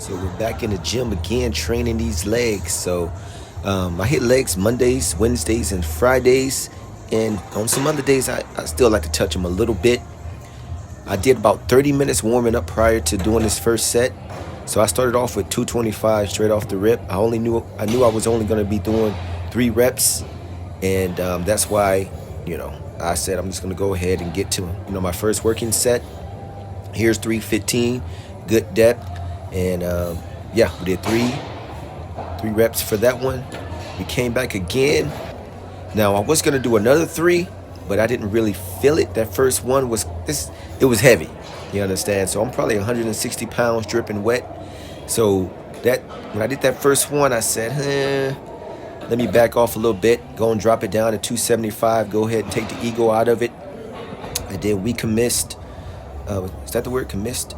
So we're back in the gym again, training these legs. So I hit legs Mondays, Wednesdays, and Fridays. And on some other days, I still like to touch them a little bit. I did about 30 minutes warming up prior to doing this first set. So I started off with 225 straight off the rip. I knew I was only going to be doing 3 reps. And that's why, I said I'm just going to go ahead and get to, my first working set. Here's 315, good depth. And yeah, we did three reps for that one. We came back again. Now I was gonna do another 3, but I didn't really feel it. That first one it was heavy. You understand? So I'm probably 160 pounds dripping wet. So when I did that first one, I said, let me back off a little bit, go and drop it down to 275. Go ahead and take the ego out of it. I did. We commissed. Is that the word, commissed?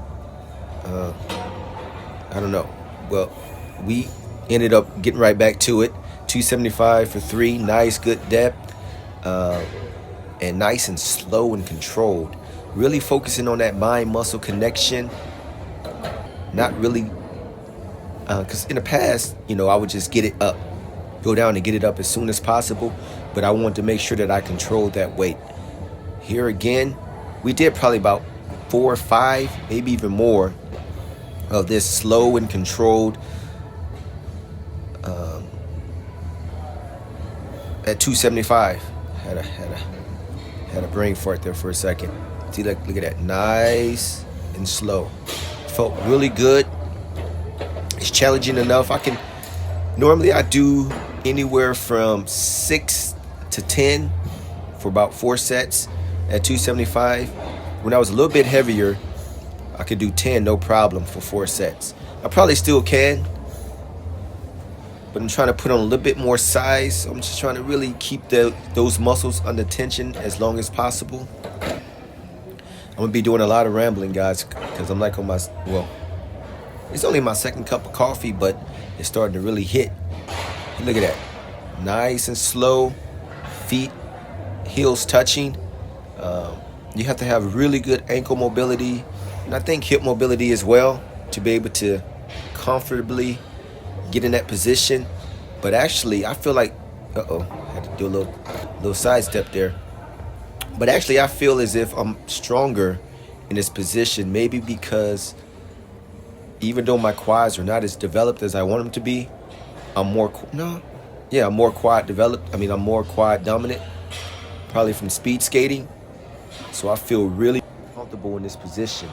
I don't know. Well, we ended up getting right back to it. 275 for 3. Nice, good depth. And nice and slow and controlled. Really focusing on that mind-muscle connection. Not really... Because in the past, I would just get it up. Go down and get it up as soon as possible. But I wanted to make sure that I controlled that weight. Here again, we did probably about 4 or 5, maybe even more, of this slow and controlled at 275. Had a brain fart there for a second. See, look at that, nice and slow. Felt really good. It's challenging enough. Normally I do anywhere from 6 to 10 for about 4 sets at 275. When I was a little bit heavier, I could do 10 no problem for 4 sets. I probably still can, but I'm trying to put on a little bit more size. So I'm just trying to really keep those muscles under tension as long as possible. I'm gonna be doing a lot of rambling, guys, because I'm like on my, it's only my second cup of coffee, but it's starting to really hit. Look at that, nice and slow, feet, heels touching. You have to have really good ankle mobility, and I think hip mobility as well, to be able to comfortably get in that position. But actually, I feel like, had to do a little sidestep there. But actually, I feel as if I'm stronger in this position, maybe because even though my quads are not as developed as I want them to be, I'm more quad developed. I'm more quad dominant, probably from speed skating. So I feel really comfortable in this position.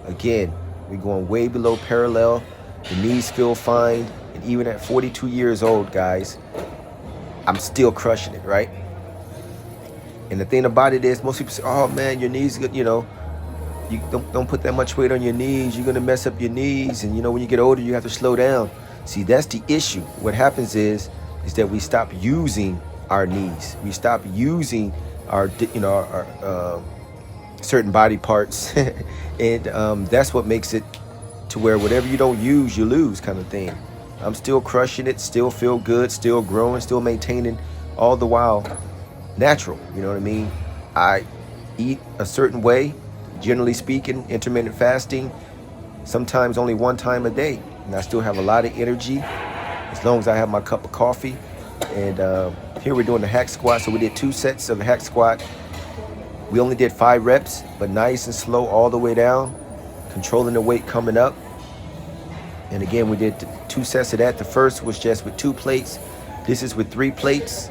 Again, we're going way below parallel. The knees feel fine. And even at 42 years old, guys, I'm still crushing it, right? And the thing about it is, most people say, oh man, your knees, you don't put that much weight on your knees. You're going to mess up your knees. And when you get older, you have to slow down. See, that's the issue. What happens is that we stop using our knees. We stop using our certain body parts. And that's what makes it to where whatever you don't use, you lose, kind of thing. I'm still crushing it, still feel good, still growing, still maintaining, all the while natural. You know what I mean? I eat a certain way, generally speaking, intermittent fasting, sometimes only 1 time a day. And I still have a lot of energy as long as I have my cup of coffee. And here we're doing the Hex Squat. So we did 2 sets of the Hex Squat. We only did 5 reps, but nice and slow all the way down, controlling the weight coming up. And again, we did 2 sets of that. The first was just with 2 plates. This is with 3 plates.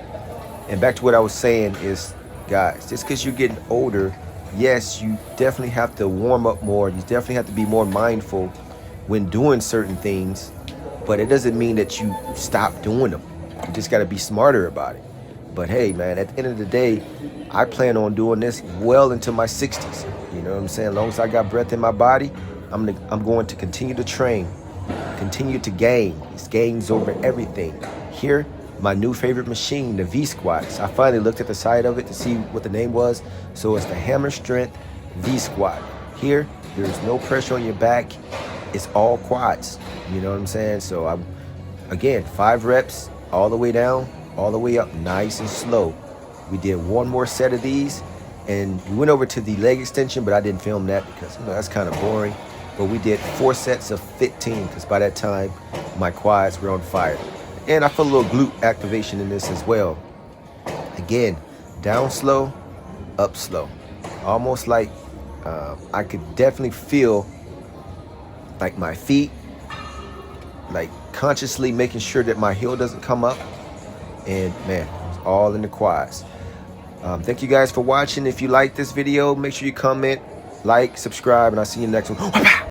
And back to what I was saying is, guys, just because you're getting older, yes, you definitely have to warm up more. You definitely have to be more mindful when doing certain things. But it doesn't mean that you stop doing them. You just got to be smarter about it. But hey, man, at the end of the day, I plan on doing this well into my 60s. You know what I'm saying? As long as I got breath in my body, I'm going to continue to train, continue to gain. It's gains over everything. Here, my new favorite machine, the V squats. I finally looked at the side of it to see what the name was. So it's the Hammer Strength V squat. Here, there's no pressure on your back. It's all quads. You know what I'm saying? So again, 5 reps all the way down, all the way up, nice and slow. We did 1 more set of these, and we went over to the leg extension, but I didn't film that because that's kind of boring. but we did 4 sets of 15 because by that time my quads were on fire. And I feel a little glute activation in this as well. Again, down slow, up slow. Almost like I could definitely feel like my feet, like consciously making sure that my heel doesn't come up. And man, it's all in the quads. Thank you guys for watching. If you like this video, make sure you comment, like, subscribe, and I'll see you in the next one.